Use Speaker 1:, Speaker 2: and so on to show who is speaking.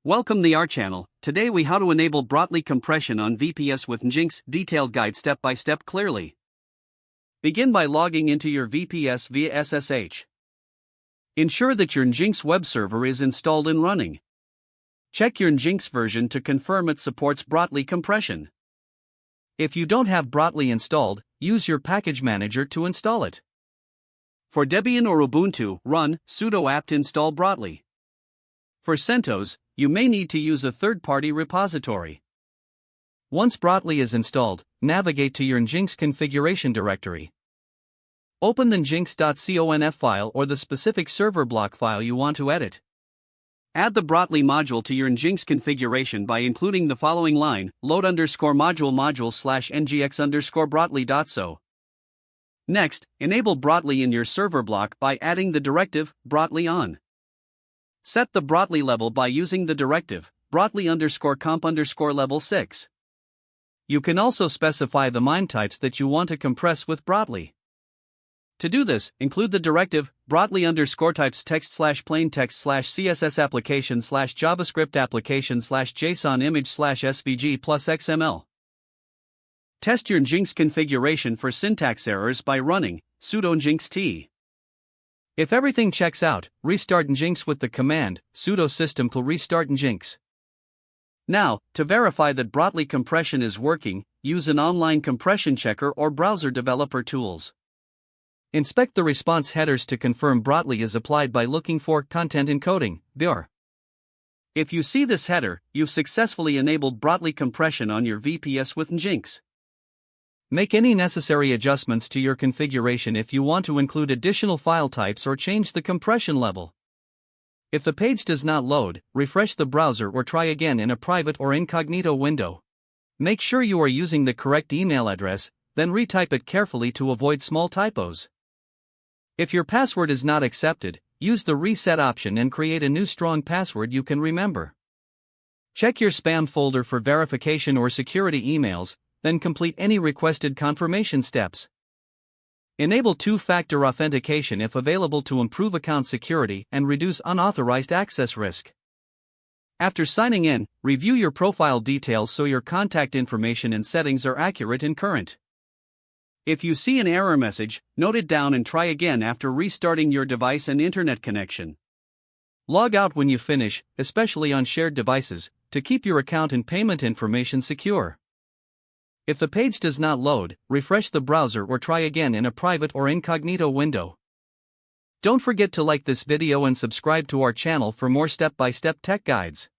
Speaker 1: Welcome to our channel. Today we how to enable Brotli compression on VPS with Nginx. Detailed guide step by step clearly. Begin by logging into your VPS via SSH. Ensure that your Nginx web server is installed and running. Check your Nginx version to confirm it supports Brotli compression. If you don't have Brotli installed, use your package manager to install it. For Debian or Ubuntu, run sudo apt install Brotli. For CentOS, you may need to use a third-party repository. Once Brotli is installed, navigate to your Nginx configuration directory. Open the nginx.conf file or the specific server block file you want to edit. Add the Brotli module to your Nginx configuration by including the following line: load_module/ngx_brotli.so. Next, enable Brotli in your server block by adding the directive Brotli on. Set the Brotli level by using the directive Brotli_comp_level 6. You can also specify the MIME types that you want to compress with Brotli. To do this, include the directive Brotli_types text/plain text/css application/javascript application/json image/svg plus xml. Test your Nginx configuration for syntax errors by running sudo nginxt. If everything checks out, restart Nginx with the command sudo systemcll restart Nginx. Now, to verify that Brotli compression is working, use an online compression checker or browser developer tools. Inspect the response headers to confirm Brotli is applied by looking for content encoding (BR). If you see this header, you've successfully enabled Brotli compression on your VPS with Nginx. Make any necessary adjustments to your configuration if you want to include additional file types or change the compression level. If the page does not load, refresh the browser or try again in a private or incognito window. Make sure you are using the correct email address, then retype it carefully to avoid small typos. If your password is not accepted, use the reset option and create a new strong password you can remember. Check your spam folder for verification or security emails, then complete any requested confirmation steps. Enable two-factor authentication if available to improve account security and reduce unauthorized access risk. After signing in, review your profile details so your contact information and settings are accurate and current. If you see an error message, note it down and try again after restarting your device and internet connection. Log out when you finish, especially on shared devices, to keep your account and payment information secure. If the page does not load, refresh the browser or try again in a private or incognito window. Don't forget to like this video and subscribe to our channel for more step-by-step tech guides.